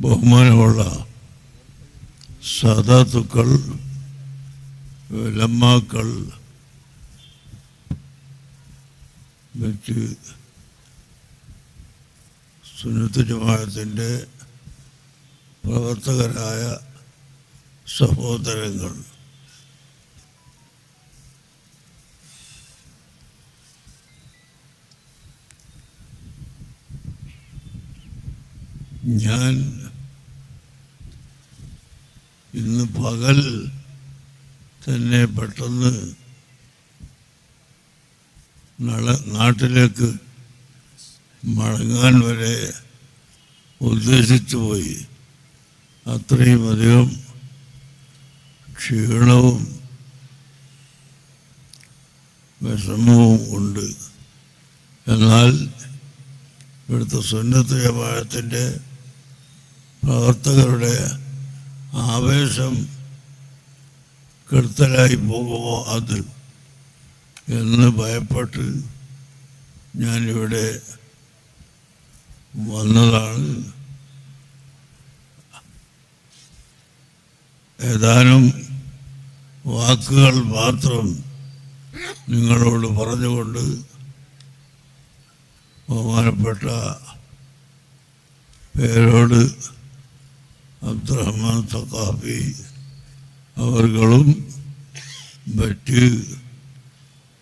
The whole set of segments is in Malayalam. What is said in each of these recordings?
ബഹുമാനമുള്ള സാദാത്തുക്കൾ, ഉലമാക്കൾ, മറ്റ് സുന്നത്ത് ജമാഅത്തിൻ്റെ പ്രവർത്തകരായ സഹോദരങ്ങൾ, ഞാൻ ഇന്ന് പകൽ തന്നെ പെട്ടെന്ന് നാട്ടിലേക്ക് മടങ്ങാൻ വരെ ഉദ്ദേശിച്ചു പോയി. അത്രയും അധികം ക്ഷീണവും വിഷമവും ഉണ്ട്. എന്നാൽ ഇവിടുത്തെ സുന്നത്ത് ജമാഅത്തിൻ്റെ പ്രവർത്തകരുടെ ആവേശം കെടുത്തലായി പോകുമോ അത് എന്ന് ഭയപ്പെട്ട് ഞാനിവിടെ വന്നതാണ്. ഏതാനും വാക്കുകൾ മാത്രം നിങ്ങളോട് പറഞ്ഞുകൊണ്ട് ബഹുമാനപ്പെട്ട പേരോട് അബ്ദുറഹ്മാൻ സഖാഫി അവർകളും മറ്റ്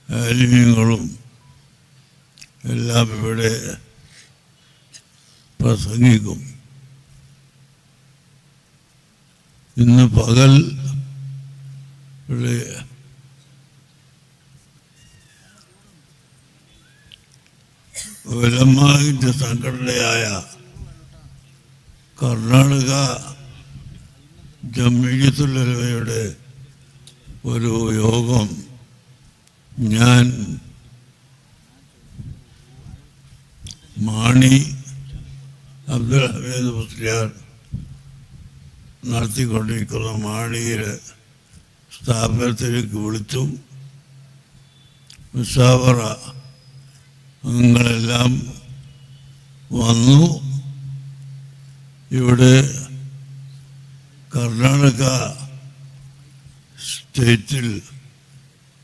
ആലിമീങ്ങളും എല്ലാം ഇവിടെ പ്രസംഗിക്കും. ഇന്ന് പകൽ ഉലമാഇന്റെ സംഘടനയായ കർണാടക ജംഇയ്യത്തുൽ ഉലമയുടെ ഒരു യോഗം ഞാൻ മാണി അബ്ദുൽ ഹമീദ് മുസ്ലിയാർ നടത്തിക്കൊണ്ടിരിക്കുന്ന മാണിയിലെ സ്ഥാപനത്തിലേക്ക് വിളിച്ചു. മുസാവറ അംഗങ്ങളെല്ലാം വന്നു. ഇവിടെ കർണാടക സ്റ്റേറ്റിൽ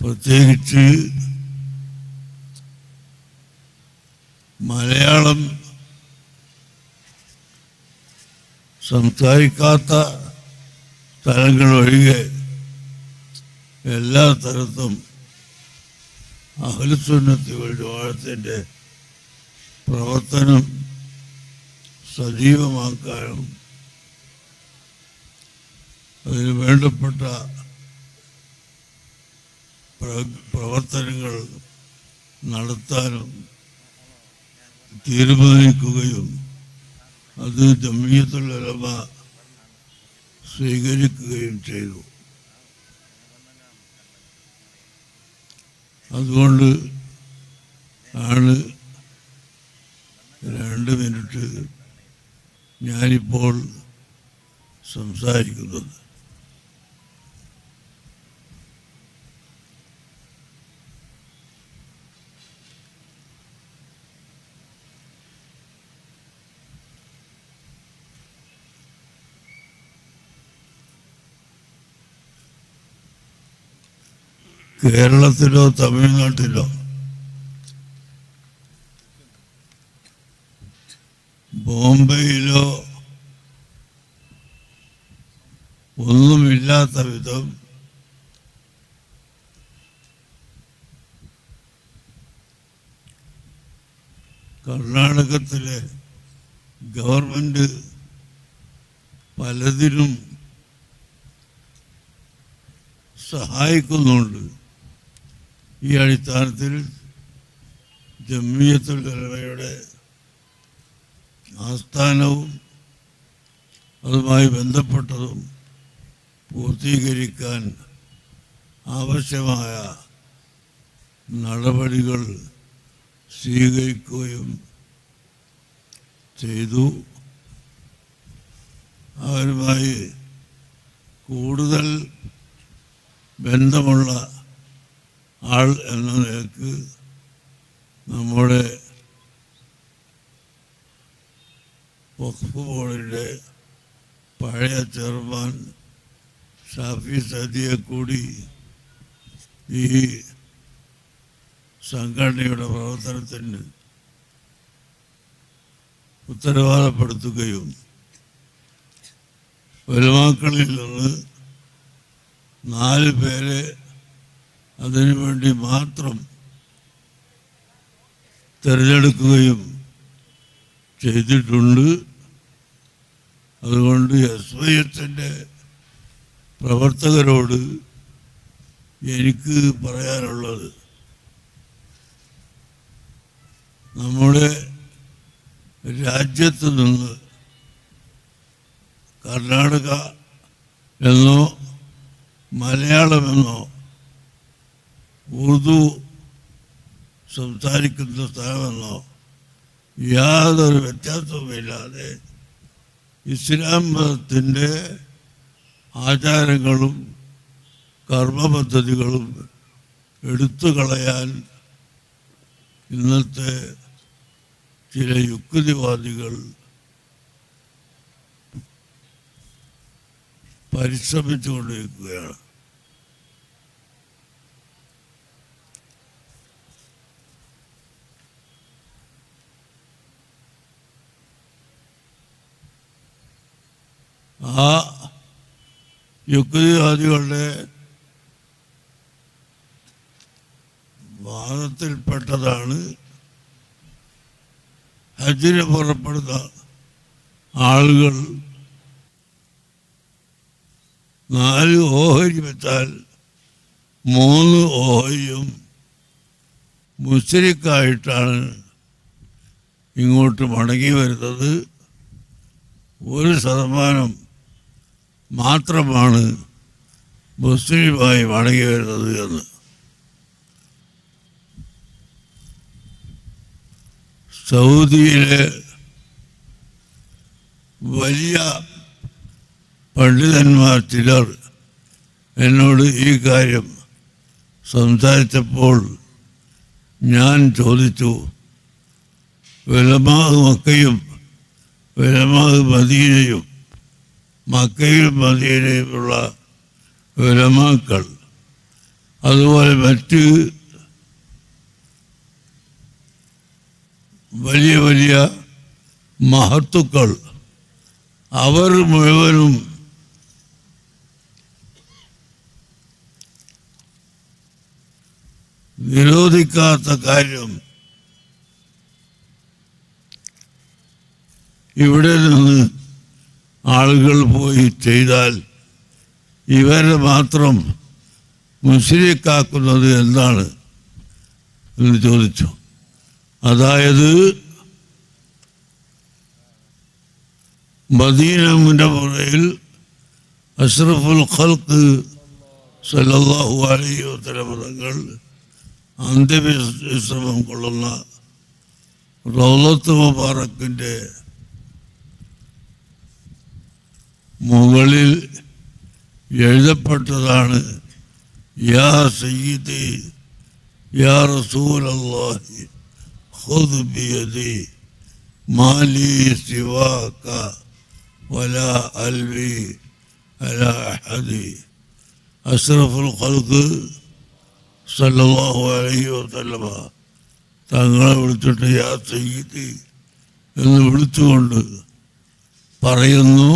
പ്രത്യേകിച്ച് മലയാളം സംസാരിക്കാത്ത സ്ഥലങ്ങൾ ഒഴികെ എല്ലാ സ്ഥലത്തും അഹ്ലുസുന്നത്തി വൽ ജമാഅത്തിന്റെ പ്രവർത്തനം സജീവമാക്കാനും അതിന് വേണ്ടപ്പെട്ട പ്രവർത്തനങ്ങൾ നടത്താനും തീരുമാനിക്കുകയും അത് ജംഇയ്യത്തുൽ ഉലമ സ്വീകരിക്കുകയും ചെയ്തു. അതുകൊണ്ട് ആണ് 2 മിനിറ്റ് ഞാനിപ്പോൾ സംസാരിക്കുന്നത്. കേരളത്തിലോ തമിഴ്നാട്ടിലോ ബോംബെയിലോ ഒന്നുമില്ലാത്ത വിധം കർണാടകത്തിലെ ഗവൺമെൻറ് പലതിനും സഹായിക്കുന്നുണ്ട്. ഈ അടിസ്ഥാനത്തിൽ ജംഇയ്യത്തുൽ ഉലമയുടെ ആസ്ഥാനവും അതുമായി ബന്ധപ്പെട്ടതും പൂർത്തീകരിക്കാൻ ആവശ്യമായ നടപടികൾ സ്വീകരിക്കുകയും ചെയ്തു. അവരുമായി കൂടുതൽ ബന്ധമുള്ള ആൾ എന്ന നിലക്ക് നമ്മുടെ വഖഫ് ബോർഡിൻ്റെ പഴയ ചെയർമാൻ ഷാഫി സദിയെ കൂടി ഈ സംഘടനയുടെ പ്രവർത്തനത്തിന് ഉത്തരവാദപ്പെടുത്തുകയും ഉലമാക്കളിൽ നിന്ന് 4 പേരെ അതിനുവേണ്ടി മാത്രം തിരഞ്ഞെടുക്കുകയും ചെയ്തിട്ടുണ്ട്. അതുകൊണ്ട് SYS-ൻ്റെ പ്രവർത്തകരോട് എനിക്ക് പറയാനുള്ളത്, നമ്മുടെ രാജ്യത്ത് നിന്ന് കർണാടക എന്നോ മലയാളമെന്നോ ഉറുദു സംസാരിക്കുന്ന സ്ഥലമെന്നോ യാതൊരു വ്യത്യാസവുമില്ലാതെ ഇസ്ലാം മതത്തിൻ്റെ ആചാരങ്ങളും കർമ്മപദ്ധതികളും എടുത്തു കളയാൻ ഇന്നത്തെ ചില യുക്തിവാദികൾ പരിശ്രമിച്ചുകൊണ്ടിരിക്കുകയാണ്. ആ യുക്തിവാദികളുടെ വാദത്തിൽപ്പെട്ടതാണ് ഹജ്ജിന് പുറപ്പെടുന്ന ആളുകൾ 4 ഓഹരി വെച്ചാൽ 3 ഓഹരിയും മുസ്ലിക്കായിട്ടാണ് ഇങ്ങോട്ട് മടങ്ങി വരുന്നത്. 1% മാത്രമാണ് മുസ്ലിമായി മടങ്ങി വരുന്നത് എന്ന്. സൗദിയിലെ വലിയ പണ്ഡിതന്മാർ ചിലർ എന്നോട് ഈ കാര്യം സംസാരിച്ചപ്പോൾ ഞാൻ ചോദിച്ചു, ഉലമാഅ് മക്കയും ഉലമാഅ് മദീനയും, മക്കയിലും മദീനയിലുമുള്ള ഉലമാക്കൾ, അതുപോലെ മറ്റ് വലിയ വലിയ മഹത്തുക്കൾ, അവർ മുഴുവനും നിരോധിക്കാത്ത കാര്യം ഇവിടെ നിന്ന് ആളുകൾ പോയി ചെയ്താൽ ഇവരെ മാത്രം മുസ്ലിക്കാക്കുന്നത് എന്താണ് എന്ന് ചോദിച്ചു. അതായത് മദീന മുനവ്വറയിൽ അഷ്റഫുൽ ഖൽഖ് സല്ലല്ലാഹു അലൈഹി വസല്ലം തങ്ങൾ അന്ത്യവിശ്രമം കൊള്ളുന്ന റൗളത്ത് മുബാറക്കിൻ്റെ മുകളിൽ എഴുതപ്പെട്ടതാണ്, യാ സയ്യിദി യാ റസൂലല്ലാഹി ഖുദ് ബിയദി മാലി സിവാക വലാ അൽവി അലാ അഹദി. അഷ്റഫുൽ ഖൽഖ് സല്ലല്ലാഹു അലൈഹി വസല്ലമ തങ്ങളെ വിളിച്ചിട്ട് യാ സയ്യിദി എന്ന് വിളിച്ചുകൊണ്ട് പറയുന്നു,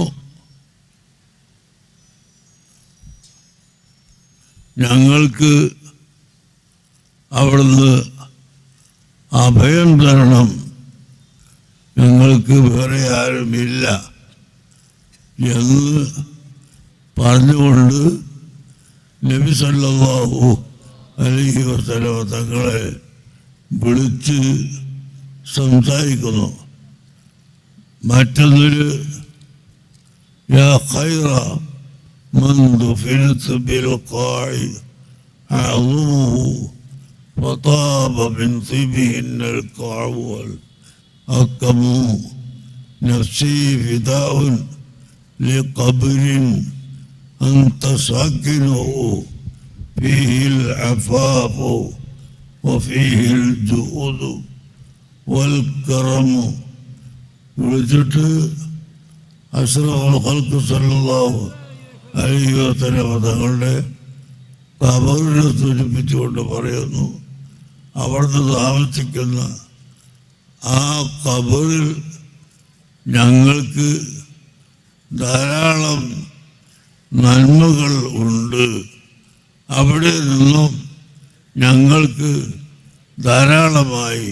ഞങ്ങൾക്ക് അവിടുന്ന് അഭയം തരണം, ഞങ്ങൾക്ക് വേറെ ആരുമില്ല എന്ന് പറഞ്ഞുകൊണ്ട് നബി സല്ലല്ലാഹു അലൈഹി വസല്ലം തങ്ങളെ വിളിച്ച് സംസാരിക്കുന്നു. മറ്റൊന്നിൽ യാ ഖൈറ മൻ ദുഫിനത ബിൽഖാഇ അഅ്ളുഹു ഫതാബ മിൻ തിബിഹിന്ന അൽഖാഉ വൽ അഖമു നഫ്സി ഫിദാഉൻ ലിഖബ്രിൻ അൻത സാകിനുഹു ഫീഹി അൽഅഫാഫു വഫീഹി അൽജൂദു വൽ കറമു. വിളിച്ചിട്ട് അഷ്റഫുൽ ഖൽഖ് സല്ലല്ലാഹു അലൈഹി വസല്ലം തങ്ങളുടെ ഖബറിനെ സൂചിപ്പിച്ചുകൊണ്ട് പറയുന്നു, അവിടുന്ന് താമസിക്കുന്ന ആ ഖബറിൽ ഞങ്ങൾക്ക് ധാരാളം നന്മകൾ ഉണ്ട്. അവിടെ നിന്നും ഞങ്ങൾക്ക് ധാരാളമായി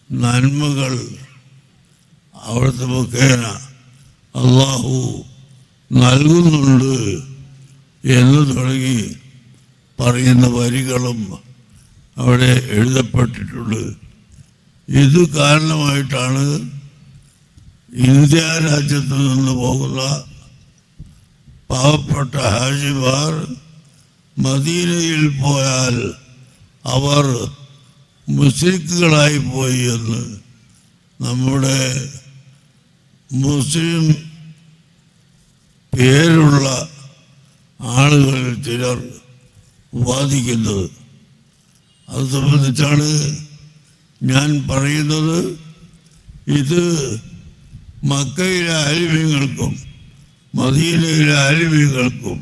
നന്മകൾ അവിടുത്തെ മുഖേന അള്ളാഹു നൽകുന്നുണ്ട് എന്ന് തുടങ്ങി പറയുന്ന വരികളും അവിടെ എഴുതപ്പെട്ടിട്ടുണ്ട്. ഇത് കാരണമായിട്ടാണ് ഇന്ത്യ രാജ്യത്ത് നിന്ന് പോകുന്ന പാവപ്പെട്ട ഹാജിമാർ മദീനയിൽ പോയാൽ അവർ മുശ്രിക്കുകളായി പോയി എന്ന് നമ്മുടെ മുസ്ലിം പേരുള്ള ആളുകളിൽ ചിലർ വാദിക്കുന്നത്. അത് സംബന്ധിച്ചാണ് ഞാൻ പറയുന്നത്. ഇത് മക്കയിലെ ആലിമീങ്ങൾക്കും മദീനയിലെ ആലിമീങ്ങൾക്കും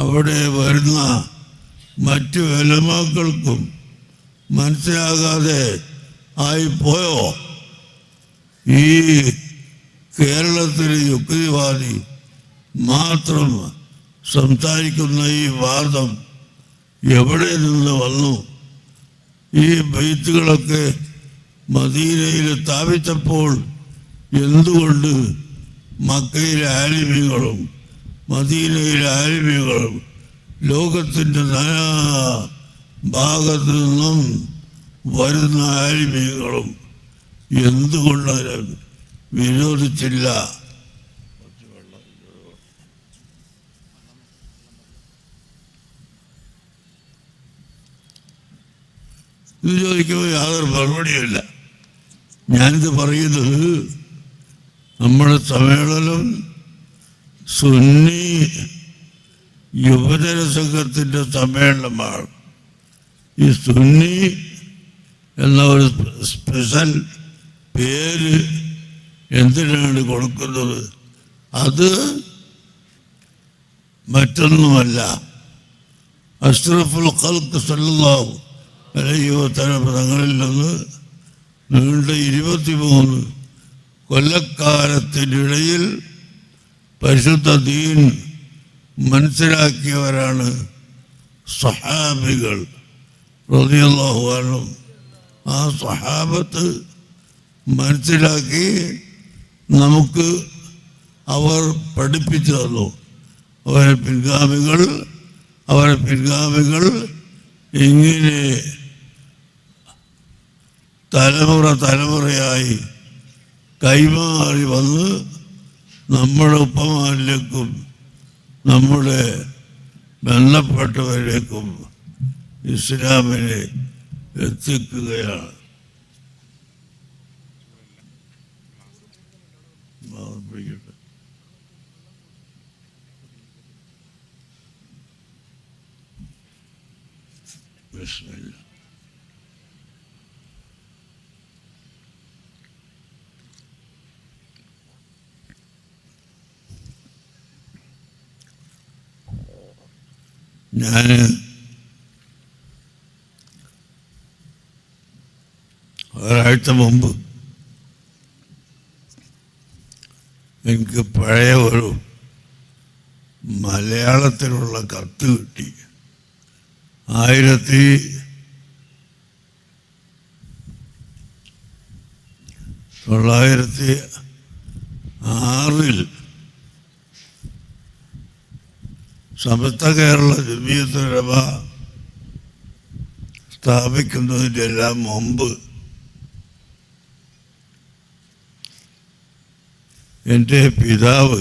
അവിടെ വരുന്ന മറ്റു ഉലമാക്കൾക്കും മനസ്സിലാകാതെ ആയിപ്പോയോ? ഈ കേരളത്തിലെ യുക്തിവാദി മാത്രം സംസാരിക്കുന്ന ഈ വാദം എവിടെ നിന്ന് വന്നു? ഈ ബൈത്തുകളൊക്കെ മദീനയിൽ സ്ഥാപിച്ചപ്പോൾ എന്തുകൊണ്ട് മക്കയിലെ ആലിമീങ്ങളും മദീനയിലെ ആലിമീങ്ങളും ലോകത്തിൻ്റെ നാനാ ഭാഗത്തു നിന്നും വരുന്ന ആലിമീങ്ങളും എന്തുകൊണ്ട് അതിനെ വിരോധിച്ചില്ല? ഇത് ചോദിക്കുമ്പോൾ യാതൊരു മറുപടിയുമില്ല. ഞാനിത് പറയുന്നത് നമ്മുടെ സമ്മേളനം സുന്നി യുവജന സംഘത്തിൻ്റെ സമ്മേളനമാണ്. ഈ സുന്നി എന്ന ഒരു സ്പെഷ്യൽ പേര് എന്തിനാണ് കൊടുക്കുന്നത്? അത് മറ്റൊന്നുമല്ല, അഷ്റഫുൽ ഖൽഖ് സല്ലല്ലാഹു അലൈഹി വസല്ലം തങ്ങളിൽ നിന്ന് നീണ്ട 23 കൊല്ലക്കാലത്തിനിടയിൽ പരിശുദ്ധ ദീൻ മനസ്സിലാക്കിയവരാണ് സ്വഹാബികൾ റളിയല്ലാഹു അൻഹും. ആ സ്വഹാബത്ത് മനസ്സിലാക്കി നമുക്ക് അവർ പഠിപ്പിച്ചു തന്നു. അവരെ പിൻഗാമികൾ ഇങ്ങനെ തലമുറയായി കൈമാറി വന്ന് നമ്മുടെ ഉപ്പമാരിലേക്കും നമ്മുടെ ബന്ധപ്പെട്ടവരിലേക്കും ഇസ്ലാമിനെ എത്തിക്കുകയാണ്. ബിസ്മില്ലാ. ഞാൻ ഒരാഴ്ച മുമ്പ് എനിക്ക് പഴയ ഒരു മലയാളത്തിലുള്ള കത്ത് കിട്ടി. 1906 സമസ്ത കേരള ജമിയത്തുൽ ഉലമ സ്ഥാപിക്കുന്നതിൻ്റെ എല്ലാം മുമ്പ് എൻ്റെ പിതാവ്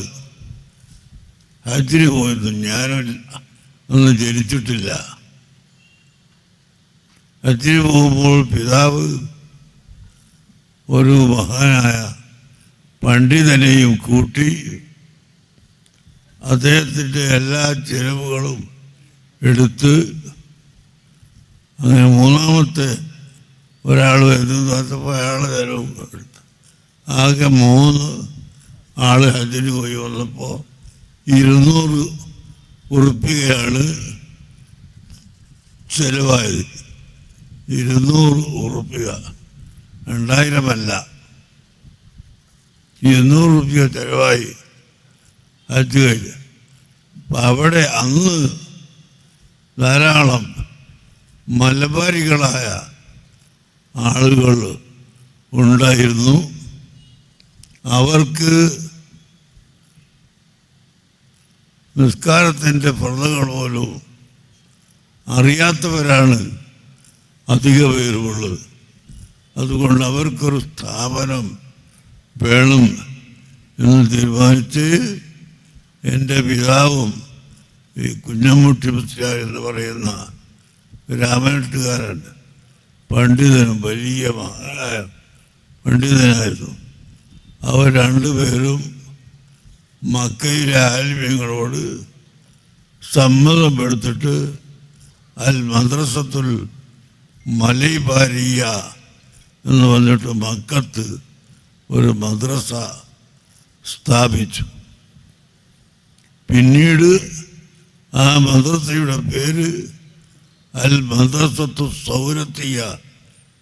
ഹജ്ജിന് പോയിരുന്നു. ഞാനൊന്നും ജനിച്ചിട്ടില്ല. ഹജ്ജിന് പോകുമ്പോൾ പിതാവ് ഒരു മഹാനായ പണ്ഡിതനെയും കൂട്ടി അദ്ദേഹത്തിൻ്റെ എല്ലാ ചിലവുകളും എടുത്ത് അങ്ങനെ മൂന്നാമത്തെ ഒരാൾ വരുന്നപ്പോൾ അയാളുടെ ചിലവും എടുത്ത് ആകെ 3 ആള് ഹജ്ജിന് പോയി വന്നപ്പോൾ 200 ഉറുപ്പികയാണ് ചെലവായത്. 200 ഉറുപ്പിക, 2000 അല്ല, 200 ഉറുപ്പിക ചെലവായി ഹജ്ജ് കഴിഞ്ഞ്. അപ്പം അവിടെ അന്ന് ധാരാളം മലബാരികളായ ആളുകൾ ഉണ്ടായിരുന്നു. അവർക്ക് നിസ്കാരത്തിൻ്റെ ഫർളുകൾ പോലും അറിയാത്തവരാണ് അധിക പേരുമുള്ളത്. അതുകൊണ്ട് അവർക്കൊരു സ്ഥാപനം വേണം എന്ന് തീരുമാനിച്ച് എൻ്റെ പിതാവും ഈ കുഞ്ഞമ്മൂട്ടി മുസ്ലിയാർ എന്ന് പറയുന്ന രാമനെട്ടുകാരൻ പണ്ഡിതനും വലിയ മഹാനായ പണ്ഡിതനായിരുന്നു. അവർ രണ്ടുപേരും മക്കയിലെ ആലിമ്യങ്ങളോട് സമ്മതപ്പെടുത്തിട്ട് അൽ മദ്രസത്തുൽ മലൈബാരിയ എന്ന് പറഞ്ഞിട്ട് മക്കത്ത് ഒരു മദ്രസ സ്ഥാപിച്ചു. പിന്നീട് ആ മദ്രസയുടെ പേര് അൽ മദ്രസത്തു സൗരത്തിയ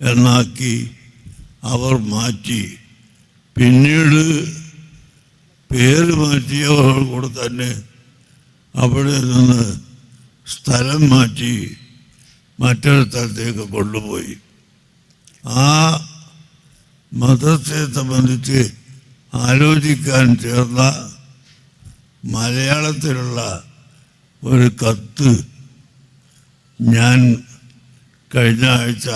എന്നാക്കി അവർ മാറ്റി. പിന്നീട് പേര് മാറ്റിയവർ കൂടെ തന്നെ അവിടെ നിന്ന് സ്ഥലം മാറ്റി മറ്റൊരു സ്ഥലത്തേക്ക് കൊണ്ടുപോയി. ആ മദ്രസയെ സംബന്ധിച്ച് ആലോചിക്കാൻ ചേർന്ന മലയാളത്തിലുള്ള ഒരു കത്ത് ഞാൻ കഴിഞ്ഞ ആഴ്ച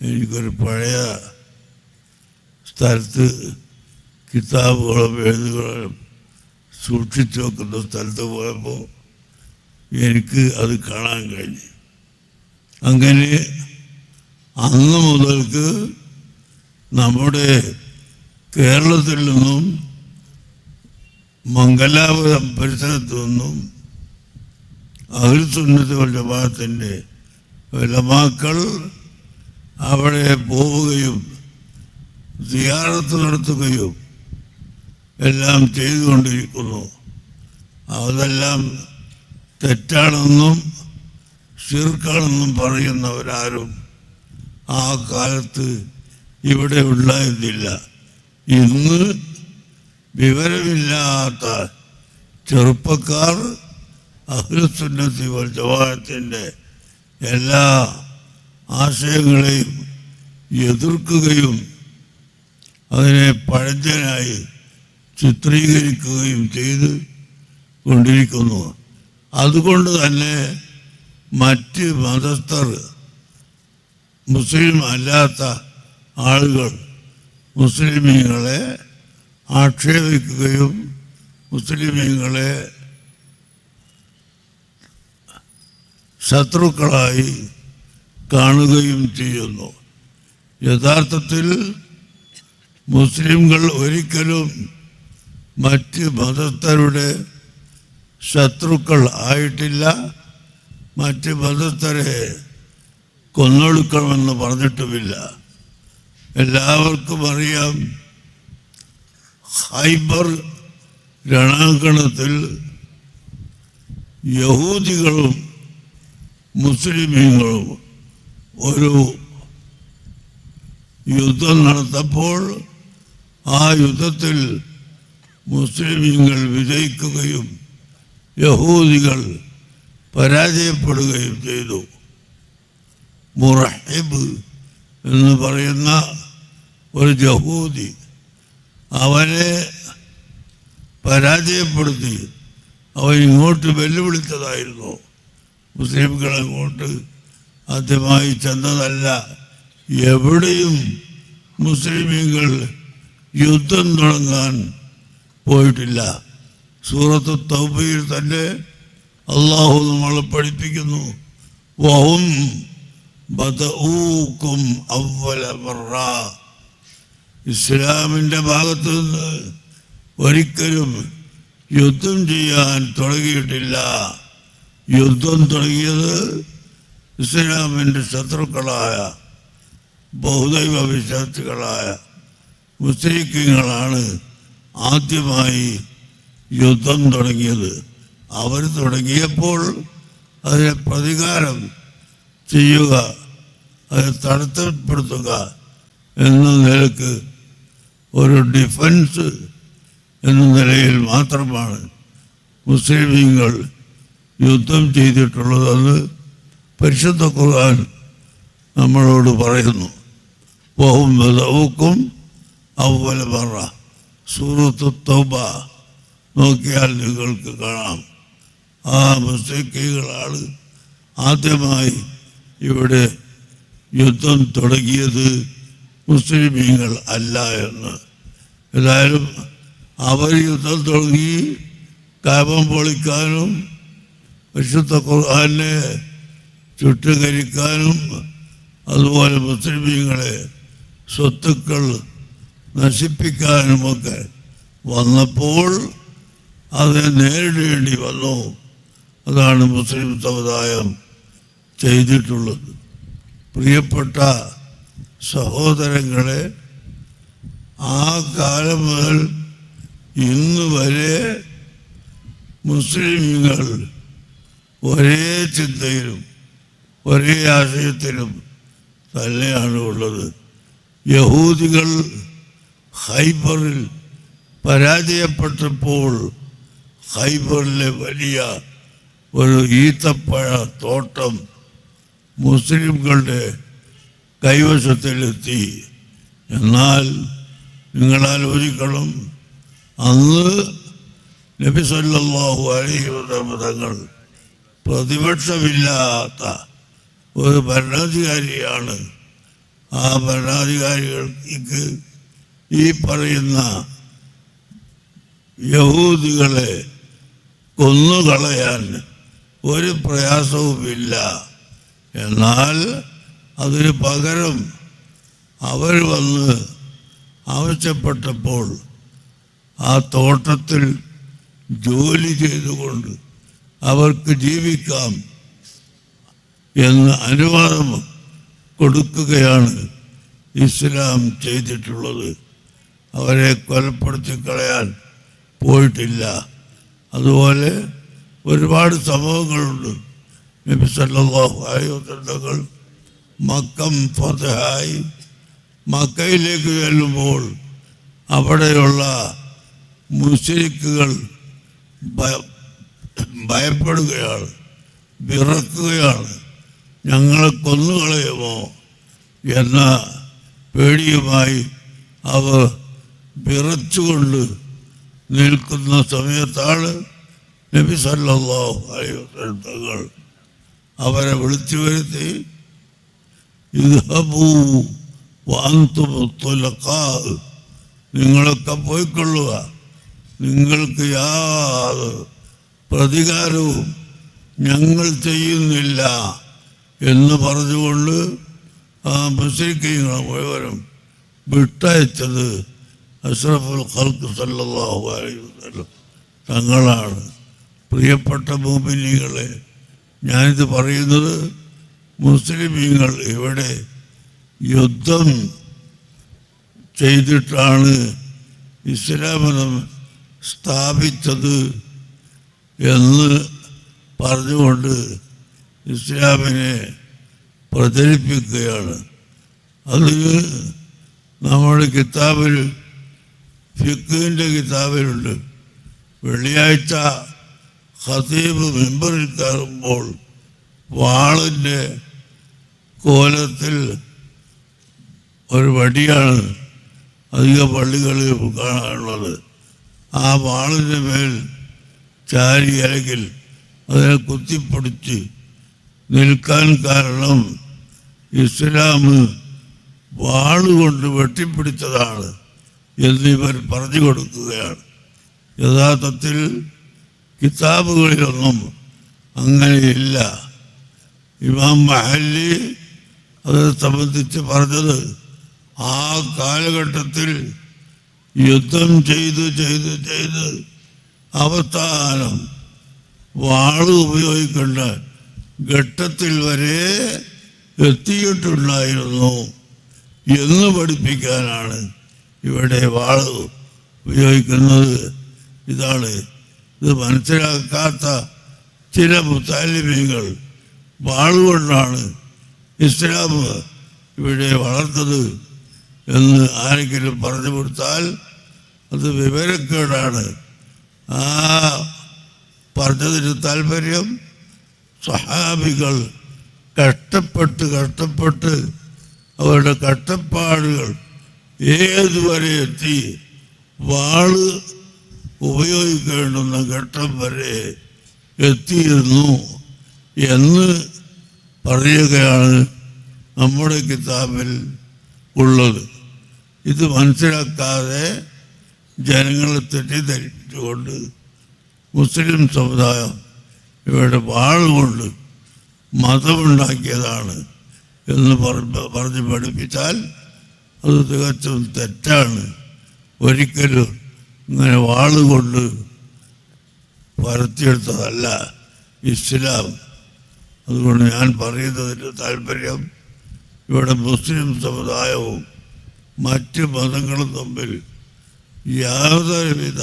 എനിക്കൊരു പഴയ സ്ഥലത്ത് കിതാബുകളും എഴുതുകളും സൂക്ഷിച്ചു വെക്കുന്ന സ്ഥലത്ത് പോയപ്പോൾ എനിക്ക് അത് കാണാൻ കഴിഞ്ഞു. അങ്ങനെ അന്ന് മുതൽക്ക് നമ്മുടെ കേരളത്തിൽ നിന്നും മംഗലാപുരം പരിസരത്തു നിന്നും അഹ്ലു സുന്നത്ത് വൽ ജമാഅത്തിൻ്റെ ഉലമാക്കൾ അവിടെ പോവുകയും സിയാറത്ത് നടത്തുകയും എല്ലാം ചെയ്തുകൊണ്ടിരിക്കുന്നു. അതെല്ലാം തെറ്റാണെന്നും ശിർക്കാണെന്നും പറയുന്നവരാരും ആ കാലത്ത് ഇവിടെ ഉണ്ടായിരുന്നില്ല. ഇന്ന് വിവരമില്ലാത്ത ചെറുപ്പക്കാർ അഹ്ലു സുന്നത്തി വൽ ജമാഅത്തിൻ്റെ എല്ലാ ആശയങ്ങളെയും എതിർക്കുകയും അതിനെ പഴഞ്ചനായി ചിത്രീകരിക്കുകയും ചെയ്ത് കൊണ്ടിരിക്കുന്നു. അതുകൊണ്ട് തന്നെ മറ്റ് മതസ്ഥർ, മുസ്ലിം അല്ലാത്ത ആളുകൾ മുസ്ലിമീങ്ങളെ ആക്ഷേപിക്കുകയും മുസ്ലിമീങ്ങളെ ശത്രുക്കളായി കാണുകയും ചെയ്യുന്നു. യഥാർത്ഥത്തിൽ മുസ്ലിംകൾ ഒരിക്കലും മറ്റ് മതസ്ഥരുടെ ശത്രുക്കൾ ആയിട്ടില്ല. മറ്റ് മതസ്ഥരെ കൊന്നൊടുക്കണമെന്ന് പറഞ്ഞിട്ടുമില്ല. എല്ലാവർക്കും അറിയാം, ഖൈബർ രണാങ്കണത്തിൽ യഹൂദികളും മുസ്ലിമീങ്ങളും ഒരു യുദ്ധം നടത്തപ്പോൾ ആ യുദ്ധത്തിൽ മുസ്ലിമീങ്ങൾ വിജയിക്കുകയും യഹൂദികൾ പരാജയപ്പെടുകയും ചെയ്തു. മുറഹിബ് എന്ന് പറയുന്ന ഒരു യഹൂദി അവനെ പരാജയപ്പെടുത്തി. അവൻ ഇങ്ങോട്ട് വെല്ലുവിളിച്ചതായിരുന്നു. മുസ്ലിംകൾ അങ്ങോട്ട് ആദ്യമായി ചെന്നതല്ല. എവിടെയും മുസ്ലിമീങ്ങൾ യുദ്ധം തുടങ്ങാൻ പോയിട്ടില്ല. സൂറത്ത് തൗബയിൽ തന്നെ അള്ളാഹു നമ്മളെ പഠിപ്പിക്കുന്നു, വഹും ബദഊകും അവ്വല മറ. ഇസ്ലാമിൻ്റെ ഭാഗത്തു നിന്ന് ഒരിക്കലും യുദ്ധം ചെയ്യാൻ തുടങ്ങിയിട്ടില്ല. യുദ്ധം തുടങ്ങിയത് ഇസ്ലാമിൻ്റെ ശത്രുക്കളായ ബഹുദൈവ വിശ്വാസികളായ മുസ്ലിങ്ങളാണ് ആദ്യമായി യുദ്ധം തുടങ്ങിയത്. അവർ തുടങ്ങിയപ്പോൾ അതിനെ പ്രതികാരം ചെയ്യുക, അത് തടസ്സപ്പെടുത്തുക എന്ന നിലക്ക് ഒരു ഡിഫൻസ് എന്ന നിലയിൽ മാത്രമാണ് മുസ്ലിമീങ്ങൾ യുദ്ധം ചെയ്തിട്ടുള്ളതെന്ന് പരിശുദ്ധ ഖുർആൻ നമ്മളോട് പറയുന്നു. വഹും ബദഉക്കും അവ്വല മറ, സൂറത്ത് തൗബ നോക്കിയാൽ നിങ്ങൾക്ക് കാണാം. ആ മുസ്ലിക്കുകളാണ് ആദ്യമായി ഇവിടെ യുദ്ധം തുടങ്ങിയത്, മുസ്ലിമീങ്ങൾ അല്ല എന്ന്. ഏതായാലും അവർ യുദ്ധം തുടങ്ങി കഅബ പൊളിക്കാനും വിശുദ്ധ ഖുർആനെ ചുട്ടുകരിക്കാനും അതുപോലെ മുസ്ലിമീങ്ങളെ സ്വത്തുക്കൾ നശിപ്പിക്കാനുമൊക്കെ വന്നപ്പോൾ അതിനെ നേരിടേണ്ടി വന്നു. അതാണ് മുസ്ലിം സമുദായം ചെയ്തിട്ടുള്ളത്. പ്രിയപ്പെട്ട സഹോദരങ്ങളെ, ആ കാലം മുതൽ ഇന്ന് വരെ മുസ്ലിങ്ങൾ ഒരേ ചിന്തയിലും ഒരേ ആശയത്തിലും തന്നെയാണ് ഉള്ളത്. യഹൂദികൾ ഖൈബറിൽ പരാജയപ്പെട്ടപ്പോൾ ഖൈബറിലെ വലിയ ഒരു ഈത്തപ്പഴ തോട്ടം മുസ്ലിംകളുടെ കൈവശത്തിലെത്തി. എന്നാൽ നിങ്ങളാലോചിക്കണം, അന്ന് നബി സല്ലല്ലാഹു അലൈഹി വസല്ലം തങ്ങൾ പ്രതിപക്ഷമില്ലാത്ത ഒരു ഭരണാധികാരിയാണ്. ആ ഭരണാധികാരികൾക്ക് ഈ പറയുന്ന യഹൂദികളെ കൊന്നുകളയാൻ ഒരു പ്രയാസവുമില്ല. എന്നാൽ അതിന് പകരം അവർ വന്ന് ആവശ്യപ്പെട്ടപ്പോൾ ആ തോട്ടത്തിൽ ജോലി ചെയ്തുകൊണ്ട് അവർക്ക് ജീവിക്കാം എന്ന് അനുവാദം കൊടുക്കുകയാണ് ഇസ്ലാം ചെയ്തിട്ടുള്ളത്. അവരെ കൊലപ്പെടുത്തി കളയാൻ പോയിട്ടില്ല. അതുപോലെ ഒരുപാട് സംഭവങ്ങളുണ്ട്. നബി സല്ലല്ലാഹു അലൈഹി വസല്ലം മക്കം ഫതഹായി മക്കയിലേക്ക് ചെല്ലുമ്പോൾ അവിടെയുള്ള മുശ്രിക്കുകൾ ഭയപ്പെടുകയാണ്, വിറക്കുകയാണ്. ഞങ്ങളെ കൊന്നുകളയുമോ എന്ന പേടിയുമായി അവർ വിറച്ചുകൊണ്ട് നിൽക്കുന്ന സമയത്താണ് നബി സല്ലല്ലാഹു അലൈഹി വസല്ലം തങ്ങൾ അവരെ വിളിച്ചു വരുത്തി, ഇദ്ഹബൂ വഅൻതും തുലഖാ, നിങ്ങളൊക്കെ പോയിക്കൊള്ളുക, നിങ്ങൾക്ക് യാതൊരു പ്രതികാരവും ഞങ്ങൾ ചെയ്യുന്നില്ല എന്ന് പറഞ്ഞുകൊണ്ട് ആ മുശ്രിക്കുകളെ മുഴുവനും വിട്ടയച്ചത് അഷ്റഫുൽ ഖൽഖ് സല്ലല്ലാഹു അലൈഹി വസല്ലം തങ്ങളാണ്. പ്രിയപ്പെട്ട മുഅ്മിനീങ്ങളെ, ഞാനിത് പറയുന്നത് മുസ്ലിമീങ്ങൾ ഇവിടെ യുദ്ധം ചെയ്തിട്ടാണ് ഇസ്ലാമിനെ സ്ഥാപിച്ചത് എന്ന് പറഞ്ഞുകൊണ്ട് ഇസ്ലാമിനെ പ്രചരിപ്പിക്കുകയാണ്. അതിന് നമ്മുടെ കിതാബിൽ, ഫിഖിൻ്റെ കിതാബിലുണ്ട്, വെള്ളിയാഴ്ച ഖതീബ് മിമ്പറിൽ കയറുമ്പോൾ വാളിൻ്റെ കോലത്തിൽ ഒരു വടിയാണ് അധിക പള്ളികളിൽ കാണാനുള്ളത്. ആ വാളിൻ്റെ മേൽ ചാരി അല്ലെങ്കിൽ അതിനെ കുത്തിപ്പൊടിച്ച് നിൽക്കാൻ കാരണം ഇസ്ലാം വാളുകൊണ്ട് വെട്ടിപ്പിടിച്ചതാണ് എന്നിവർ പറഞ്ഞു കൊടുക്കുകയാണ്. യഥാർത്ഥത്തിൽ കിതാബുകളിലൊന്നും അങ്ങനെയില്ല. ഇമാം മഹല്ലി അതിനെ സംബന്ധിച്ച് പറഞ്ഞത്, ആ കാലഘട്ടത്തിൽ യുദ്ധം ചെയ്ത് അവസാനം വാള് ഉപയോഗിക്കേണ്ട ഘട്ടത്തിൽ വരെ എത്തിയിട്ടുണ്ടായിരുന്നു എന്ന് പഠിപ്പിക്കാനാണ് ഇവിടെ വാള് ഉപയോഗിക്കുന്നത് ഇതാണ്. ഇത് മനസ്സിലാക്കാത്ത ചില മുത്താലിമീങ്ങൾ വാളുകൊണ്ടാണ് ഇസ്ലാം ഇവിടെ വളർത്തത് എന്ന് ആരെങ്കിലും പറഞ്ഞു കൊടുത്താൽ അത് വിവരക്കേടാണ്. ആ പറഞ്ഞതിന് താല്പര്യം സ്വഹാബികൾ കഷ്ടപ്പെട്ട് അവരുടെ കഷ്ടപ്പാടുകൾ ഏതുവരെ എത്തി വാള് ഉപയോഗിക്കേണ്ടുന്ന ഘട്ടം വരെ എത്തിയിരുന്നു എന്ന് പറയുകയാണ് നമ്മുടെ കിതാബിൽ ഉള്ളത്. ഇത് മനസ്സിലാക്കാതെ ജനങ്ങളെ തെറ്റിദ്ധരിച്ചുകൊണ്ട് മുസ്ലിം സമുദായം ഇവരുടെ വാളുകൊണ്ട് മതമുണ്ടാക്കിയതാണ് എന്ന് പറഞ്ഞ് പഠിപ്പിച്ചാൽ അത് തികച്ചും തെറ്റാണ്. ഒരിക്കലും ഇങ്ങനെ വാളുകൊണ്ട് പരത്തിയെടുത്തതല്ല ഇസ്ലാം. അതുകൊണ്ട് ഞാൻ പറയുന്നതിൻ്റെ താല്പര്യം ഇവിടെ മുസ്ലിം സമുദായവും മറ്റ് മതങ്ങളും തമ്മിൽ യാതൊരുവിധ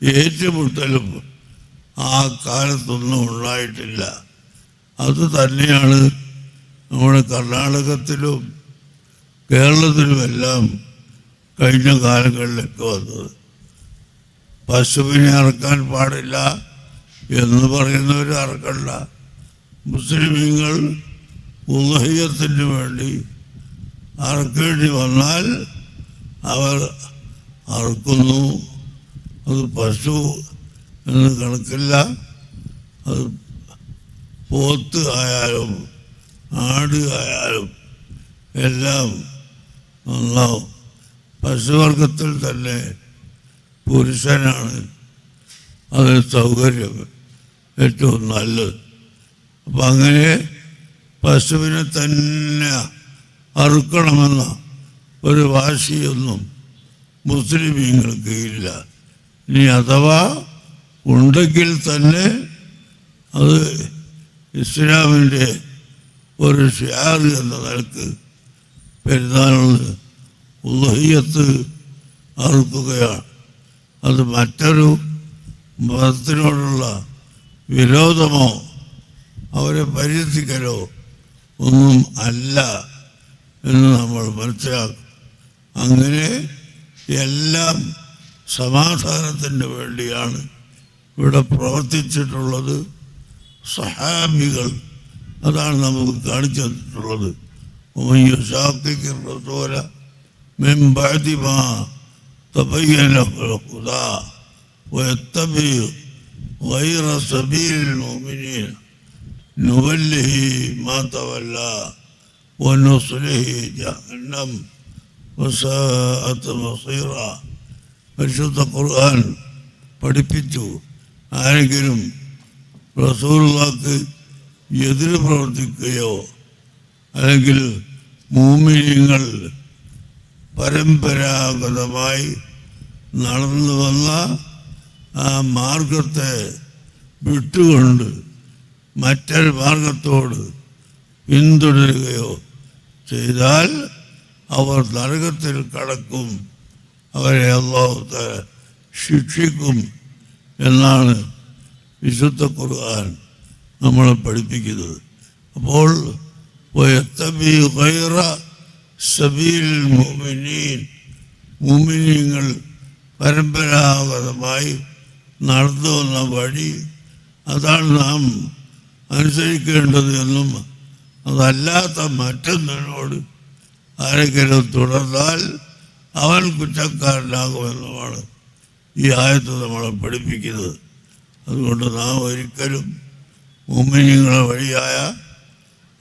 ഏറ്റുമുട്ടലും ആ കാലത്തൊന്നും ഉണ്ടായിട്ടില്ല. അത് തന്നെയാണ് നമ്മുടെ കർണാടകത്തിലും കേരളത്തിലുമെല്ലാം കഴിഞ്ഞ കാലങ്ങളിലൊക്കെ വന്നത്. പശുവിനെ അറക്കാൻ പാടില്ല എന്ന് പറയുന്നവർ അറക്കണ്ട. മുസ്ലിമീങ്ങൾ ഉളഹിയത്തിന് വേണ്ടി അറക്കേണ്ടി വന്നാൽ അവർ അറക്കുന്നു. അത് പശു എന്ന് കണക്കില്ല. അത് പോത്ത് ആയാലും ആട് ആയാലും എല്ലാം നന്നാവും. പശുവർഗത്തിൽ തന്നെ പുരുഷനാണ് അത് സൗകര്യം ഏറ്റവും നല്ലത്. അപ്പം അങ്ങനെ പശുവിനെ തന്നെ അറുക്കണമെന്ന ഒരു വാശിയൊന്നും മുസ്ലിമീങ്ങൾക്ക് ഇല്ല. ഇനി അഥവാ ഉണ്ടെങ്കിൽ തന്നെ അത് ഇസ്ലാമിൻ്റെ ഒരു ഷിയാർ എന്ന നിലക്ക് പെരുന്നാളിന് ഉളഹിയത്ത് അറുക്കുകയാണ്. അത് മറ്റൊരു മതത്തിനോടുള്ള വിരോധമോ അവരെ പരിഹസിക്കലോ ഒന്നും അല്ല എന്ന് നമ്മൾ മനസ്സിലാക്കും. അങ്ങനെ എല്ലാം സമാധാനത്തിന് വേണ്ടിയാണ് ഇവിടെ പ്രവർത്തിച്ചിട്ടുള്ളത്. സഹാബികൾ അതാണ് നമുക്ക് കാണിച്ചു തന്നിട്ടുള്ളത്. من بعد ما تبين له الهدى ويتبع غير سبيل المؤمنين نوله ما تولى ونصله جهنم وساءت مصيرا. പരിശുദ്ധ ഖുർആൻ പഠിപ്പിച്ചു. ആരെങ്കിലും റസൂലുള്ളാഹിക്ക് എതിര് പ്രവർത്തിക്കുകയോ അല്ലെങ്കിൽ മുഅ്മിനീങ്ങൾ പരമ്പരാഗതമായി നടന്നു വന്ന ആ മാർഗത്തെ വിട്ടുകൊണ്ട് മറ്റൊരു മാർഗത്തോട് പിന്തുടരുകയോ ചെയ്താൽ അവർ നരകത്തിൽ കടക്കും, അവരെ അല്ലാഹു തആല ശിക്ഷിക്കും എന്നാണ് വിശുദ്ധ ഖുർആൻ നമ്മളെ പഠിപ്പിക്കുന്നത്. അപ്പോൾ മുഅ്മിനീങ്ങൾ പരമ്പരാഗതമായി നടന്നു വന്ന വഴി അതാണ് നാം അനുസരിക്കേണ്ടത് എന്നും അതല്ലാത്ത മറ്റൊന്നിനോട് ആരെങ്കിലും തുടർന്നാൽ അവൻ കുറ്റക്കാരനാകുമെന്നുമാണ് ഈ ആയത്ത് നമ്മളെ പഠിപ്പിക്കുന്നത്. അതുകൊണ്ട് നാം ഒരിക്കലും മുഅ്മിനീങ്ങളുടെ വഴിയായ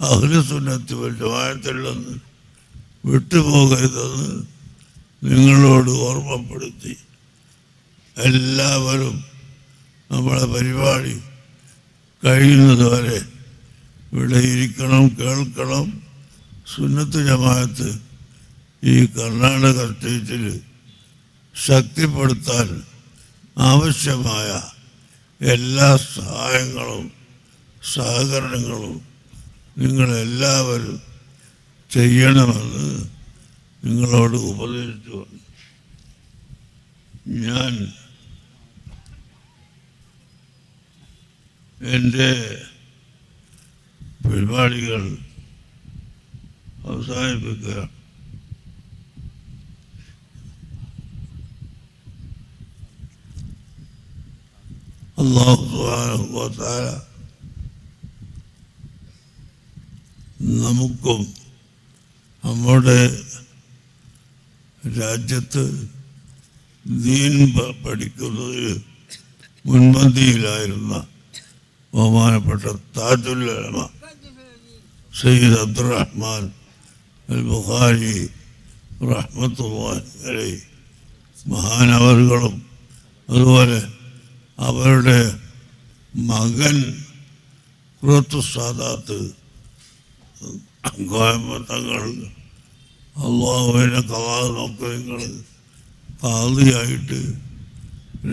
അഹ്ലുസുന്നത്ത് വൽ ജമാഅത്തിൽ നിന്ന് വിട്ടുപോകരുതെന്ന് നിങ്ങളോട് ഓർമ്മപ്പെടുത്തി എല്ലാവരും നമ്മളെ പരിപാടി കഴിയുന്നത് വരെ ഇവിടെ ഇരിക്കണം, കേൾക്കണം. സുന്നത്ത് ജമാഅത്ത് ഈ കർണാടക സ്റ്റേറ്റിൽ ശക്തിപ്പെടുത്താൻ ആവശ്യമായ എല്ലാ സഹായങ്ങളും സഹകരണങ്ങളും നിങ്ങളെല്ലാവരും ചെയ്യണമെന്ന് നിങ്ങളോട് ഉപദേശിച്ചു. ഞാൻ എൻ്റെ പരിപാടികൾ അവസാനിപ്പിക്കുക. അല്ലാഹു സുബ്ഹാനഹു വ തആല നമുക്കും നമ്മുടെ രാജ്യത്ത് ദീൻ പഠിക്കുന്നതിൽ മുൻപന്തിയിലായിരുന്ന ബഹുമാനപ്പെട്ട താജുൽ ഉലമ സയ്യിദ് അബ്ദുറഹ്മാൻ അൽ ബുഖാരി റഹ്മത്തുള്ളാഹി അലൈഹി മഹാനവറുകളും അതുപോലെ അവരുടെ മകൻ ഖുറത്തു സാദാത്ത് കോയമ്പത്തങ്ങൾ അള്ളാഹുവിനെ കലാ നോക്കങ്ങൾ കാളിയായിട്ട്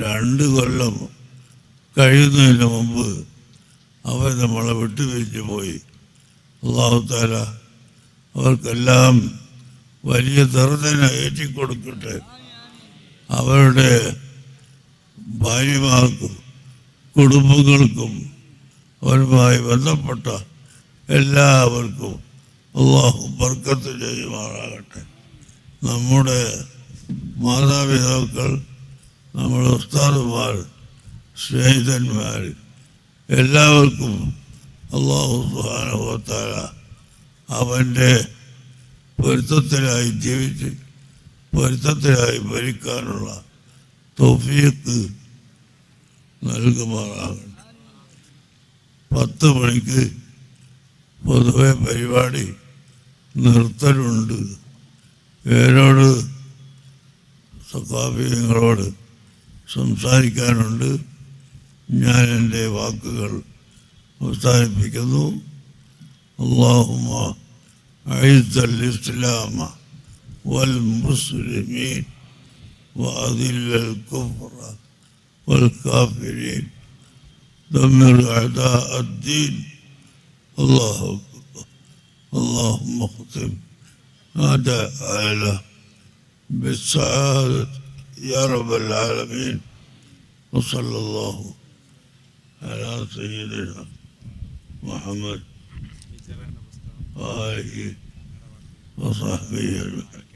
2 കൊല്ലം കഴിയുന്നതിന് മുമ്പ് അവർ നമ്മളെ വിട്ടുപിരിഞ്ഞു പോയി. അല്ലാഹു തആല അവർക്കെല്ലാം വലിയ ദർദന ഏറ്റിക്കൊടുക്കട്ടെ. അവരുടെ ഭാര്യമാർക്കും കുടുംബങ്ങൾക്കും അവരുമായി ബന്ധപ്പെട്ട എല്ലാവർക്കും അല്ലാഹു ബർക്കത്ത് ചെയ്യുമാറാകട്ടെ. നമ്മുടെ മാതാപിതാക്കൾ, നമ്മുടെ ഉസ്താദുമാർ, സ്നേഹിതന്മാർ എല്ലാവർക്കും അല്ലാഹു സുബ്ഹാനഹു വ തആല അവൻ്റെ പൊരുത്തത്തിലായി ജീവിച്ച് പൊരുത്തത്തിലായി ഭരിക്കാനുള്ള തൗഫീഖ് നൽകുമാറാകട്ടെ. 10 മണിക്ക് പൊതുവെ പരിപാടി നിർത്തലുണ്ട്. പേരോട് സഖാഫികളോട് സംസാരിക്കാനുണ്ട്. ഞാൻ എൻ്റെ വാക്കുകൾ അവസാനിപ്പിക്കുന്നു. അല്ലാഹുമ്മ അഇസ്സൽ ഇസ്ലാമ വൽ മുസ്ലിമീൻ വഅദില്ലൽ കുഫ്ര വൽ കാഫിരീൻ ദമ്മിർ അഅദാഅ الدين. اللهم اختم أعداءنا بالسعادة يا رب العالمين. وصلى الله على سيدنا محمد وآله وصحبه أجمعين.